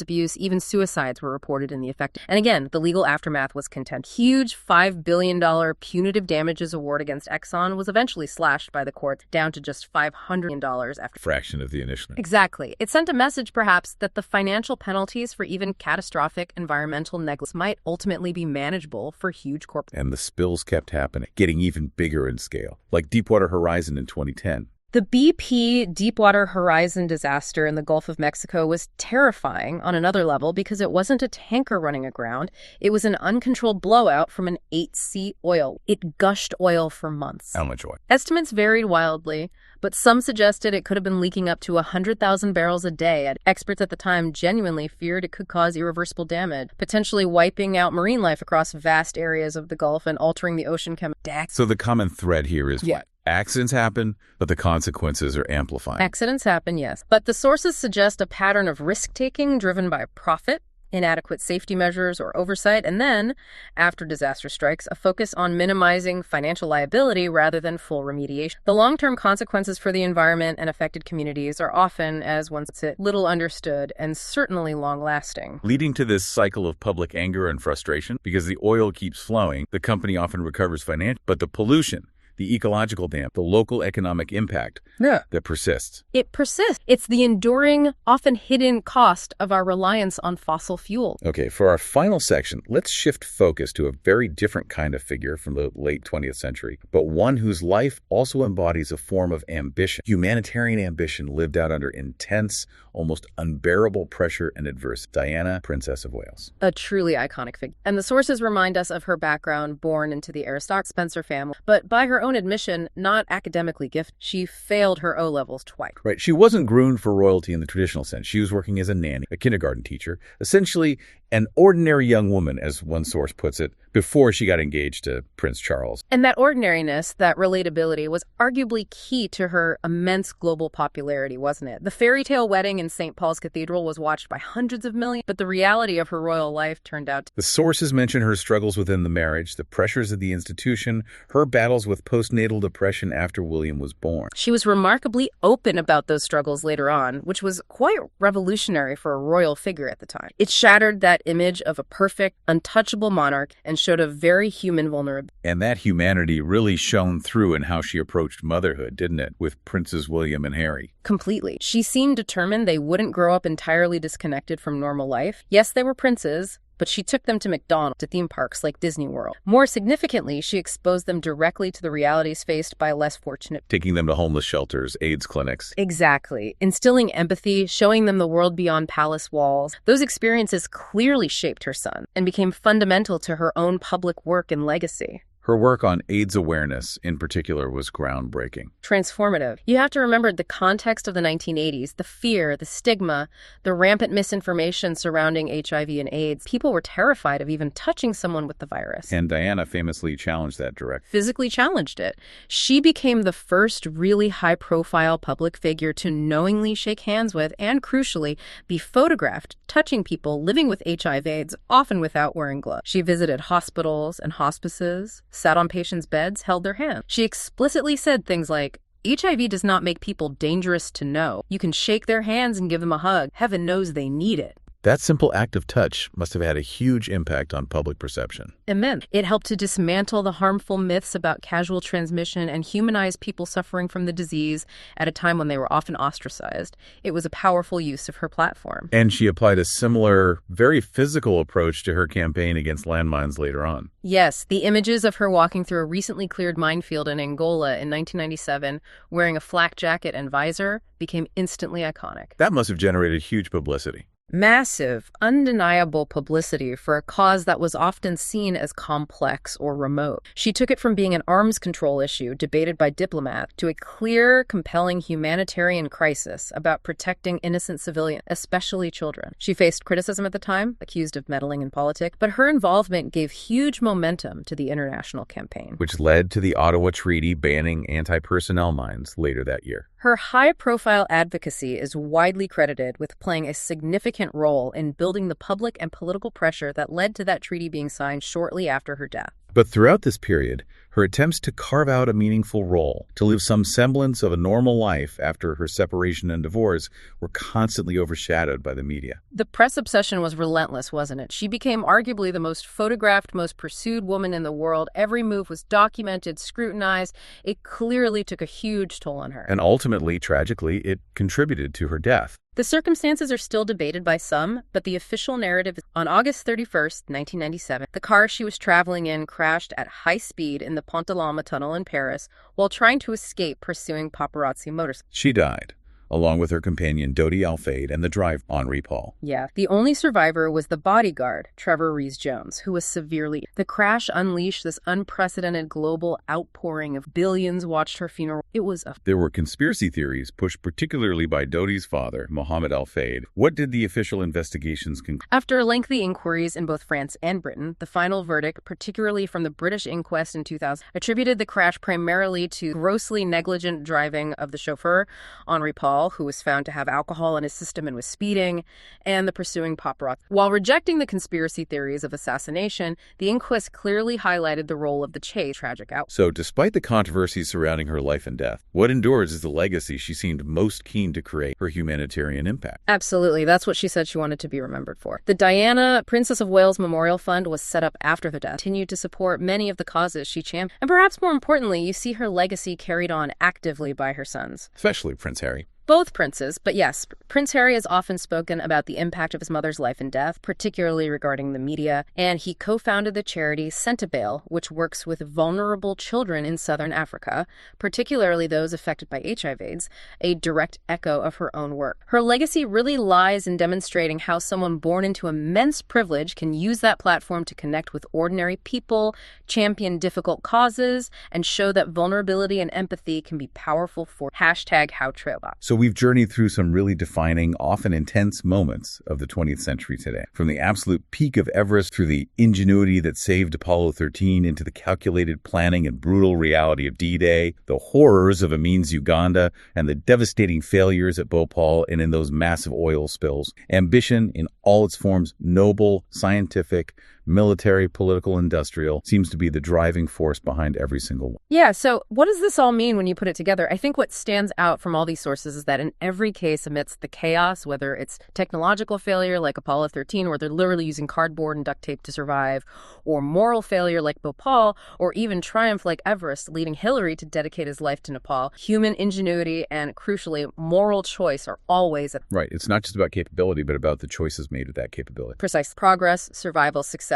abuse, even suicides were reported in the affected. And again, the legal aftermath was contentious. Huge $5 billion punitive damages award against Exxon was eventually slashed by the courts down to just $500 million after. Fraction of the initial. Exactly. It sent a message, perhaps, that the financial penalties for even catastrophic environmental negligence might ultimately be manageable for huge corporations. And the spills kept happening, getting even bigger in scale, like Deepwater Horizon in 2010. The BP Deepwater Horizon disaster in the Gulf of Mexico was terrifying on another level because it wasn't a tanker running aground. It was an uncontrolled blowout from an 8-seat oil. It gushed oil for months. How much oil? Estimates varied wildly, but some suggested it could have been leaking up to 100,000 barrels a day. Experts at the time genuinely feared it could cause irreversible damage, potentially wiping out marine life across vast areas of the Gulf and altering the ocean chemistry. So the common thread here is what? Accidents happen, but the consequences are amplifying. Accidents happen, yes. But the sources suggest a pattern of risk-taking driven by profit, inadequate safety measures or oversight, and then, after disaster strikes, a focus on minimizing financial liability rather than full remediation. The long-term consequences for the environment and affected communities are often, as one puts it, little understood and certainly long-lasting. Leading to this cycle of public anger and frustration, because the oil keeps flowing, the company often recovers financially, but the pollution, the ecological damage, the local economic impact that persists. It persists. It's the enduring, often hidden cost of our reliance on fossil fuel. Okay, for our final section, let's shift focus to a very different kind of figure from the late 20th century, but one whose life also embodies a form of ambition. Humanitarian ambition lived out under intense, almost unbearable pressure and adversity. Diana, Princess of Wales. A truly iconic figure. And the sources remind us of her background, born into the aristocratic Spencer family, but by her own admission, not academically gifted. She failed her O-levels twice. Right. She wasn't groomed for royalty in the traditional sense. She was working as a nanny, a kindergarten teacher, essentially an ordinary young woman, as one source puts it, before she got engaged to Prince Charles. And that ordinariness, that relatability, was arguably key to her immense global popularity, wasn't it? The fairy tale wedding in St. Paul's Cathedral was watched by hundreds of millions, but the reality of her royal life turned out to... The sources mention her struggles within the marriage, the pressures of the institution, her battles with postnatal depression after William was born. She was remarkably open about those struggles later on, which was quite revolutionary for a royal figure at the time. It shattered that image of a perfect, untouchable monarch and showed a very human vulnerability. And that humanity really shone through in how she approached motherhood, didn't it, with Princes William and Harry? Completely. She seemed determined they wouldn't grow up entirely disconnected from normal life. Yes, they were princes, but she took them to McDonald's, to theme parks like Disney World. More significantly, she exposed them directly to the realities faced by less fortunate. Taking them to homeless shelters, AIDS clinics. Exactly. Instilling empathy, showing them the world beyond palace walls. Those experiences clearly shaped her son and became fundamental to her own public work and legacy. Her work on AIDS awareness, in particular, was groundbreaking. Transformative. You have to remember the context of the 1980s, the fear, the stigma, the rampant misinformation surrounding HIV and AIDS. People were terrified of even touching someone with the virus. And Diana famously challenged that directly. Physically challenged it. She became the first really high-profile public figure to knowingly shake hands with and, crucially, be photographed touching people living with HIV/AIDS, often without wearing gloves. She visited hospitals and hospices, sat on patients' beds, held their hands. She explicitly said things like, HIV does not make people dangerous to know. You can shake their hands and give them a hug. Heaven knows they need it. That simple act of touch must have had a huge impact on public perception. Immense. It helped to dismantle the harmful myths about casual transmission and humanize people suffering from the disease at a time when they were often ostracized. It was a powerful use of her platform. And she applied a similar, very physical approach to her campaign against landmines later on. Yes, the images of her walking through a recently cleared minefield in Angola in 1997, wearing a flak jacket and visor, became instantly iconic. That must have generated huge publicity. Massive, undeniable publicity for a cause that was often seen as complex or remote. She took it from being an arms control issue debated by diplomats to a clear, compelling humanitarian crisis about protecting innocent civilians, especially children. She faced criticism at the time, accused of meddling in politics, but her involvement gave huge momentum to the international campaign, which led to the Ottawa Treaty banning anti-personnel mines later that year. Her high-profile advocacy is widely credited with playing a significant role in building the public and political pressure that led to that treaty being signed shortly after her death. But throughout this period, her attempts to carve out a meaningful role, to live some semblance of a normal life after her separation and divorce, were constantly overshadowed by the media. The press obsession was relentless, wasn't it? She became arguably the most photographed, most pursued woman in the world. Every move was documented, scrutinized. It clearly took a huge toll on her. And ultimately, tragically, it contributed to her death. The circumstances are still debated by some, but the official narrative is on August 31st, 1997, the car she was traveling in crashed at high speed in the Pont de l'Alma tunnel in Paris while trying to escape pursuing paparazzi motorcycles. She died, along with her companion Dodi Alfayed and the driver, Henri Paul. Yeah. The only survivor was the bodyguard, Trevor Rees-Jones, who was severely... The crash unleashed this unprecedented global outpouring of billions watched her funeral. It was a... There were conspiracy theories pushed particularly by Dodi's father, Mohammed Al-Fayed. What did the official investigations conclude? After lengthy inquiries in both France and Britain, the final verdict, particularly from the British inquest in 2000, attributed the crash primarily to grossly negligent driving of the chauffeur, Henri Paul, who was found to have alcohol in his system and was speeding, and the pursuing paparazzi. While rejecting the conspiracy theories of assassination, the inquest clearly highlighted the role of the chase tragic outcome. So despite the controversies surrounding her life and death, what endures is the legacy she seemed most keen to create, her humanitarian impact. Absolutely. That's what she said she wanted to be remembered for. The Diana, Princess of Wales Memorial Fund was set up after her death, continued to support many of the causes she championed. And perhaps more importantly, you see her legacy carried on actively by her sons. Especially Prince Harry. Both princes, but yes, Prince Harry has often spoken about the impact of his mother's life and death, particularly regarding the media, and he co-founded the charity Sentabail, which works with vulnerable children in southern Africa, particularly those affected by HIV/AIDS, a direct echo of her own work. Her legacy really lies in demonstrating how someone born into immense privilege can use that platform to connect with ordinary people, champion difficult causes, and show that vulnerability and empathy can be powerful for #HowTrue. So we've journeyed through some really defining, often intense moments of the 20th century today. From the absolute peak of Everest through the ingenuity that saved Apollo 13 into the calculated planning and brutal reality of D-Day, the horrors of Amin's Uganda, and the devastating failures at Bhopal and in those massive oil spills. Ambition in all its forms, noble, scientific, military, political, industrial, seems to be the driving force behind every single one. Yeah, so what does this all mean when you put it together? I think what stands out from all these sources is that in every case amidst the chaos, whether it's technological failure like Apollo 13, where they're literally using cardboard and duct tape to survive, or moral failure like Bhopal, or even triumph like Everest, leading Hillary to dedicate his life to Nepal, human ingenuity and, crucially, moral choice are always Right. It's not just about capability, but about the choices made with that capability. Precise. Progress, survival, success.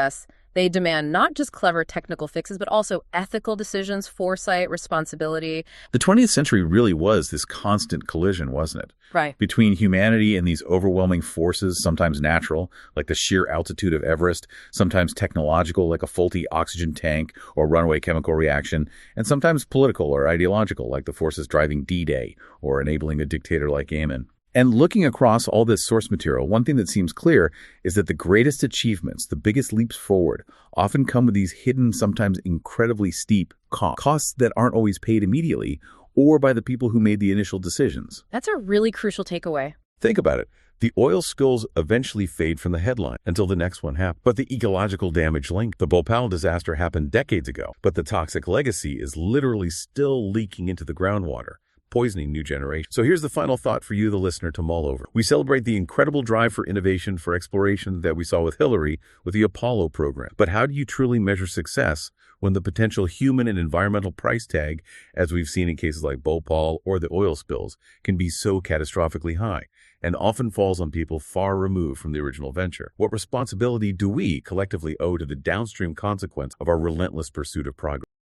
They demand not just clever technical fixes, but also ethical decisions, foresight, responsibility. The 20th century really was this constant collision, wasn't it? Right. Between humanity and these overwhelming forces, sometimes natural, like the sheer altitude of Everest, sometimes technological, like a faulty oxygen tank or runaway chemical reaction, and sometimes political or ideological, like the forces driving D-Day or enabling a dictator like Amin. And looking across all this source material, one thing that seems clear is that the greatest achievements, the biggest leaps forward, often come with these hidden, sometimes incredibly steep costs that aren't always paid immediately or by the people who made the initial decisions. That's a really crucial takeaway. Think about it. The oil spills eventually fade from the headline until the next one happens. But the ecological damage linked. The Bhopal disaster happened decades ago, but the toxic legacy is literally still leaking into the groundwater. poisoning new generations. So here's the final thought for you, the listener, to mull over. We celebrate the incredible drive for innovation, for exploration that we saw with Hillary with the Apollo program. But how do you truly measure success when the potential human and environmental price tag, as we've seen in cases like Bhopal or the oil spills, can be so catastrophically high and often falls on people far removed from the original venture? What responsibility do we collectively owe to the downstream consequence of our relentless pursuit of progress?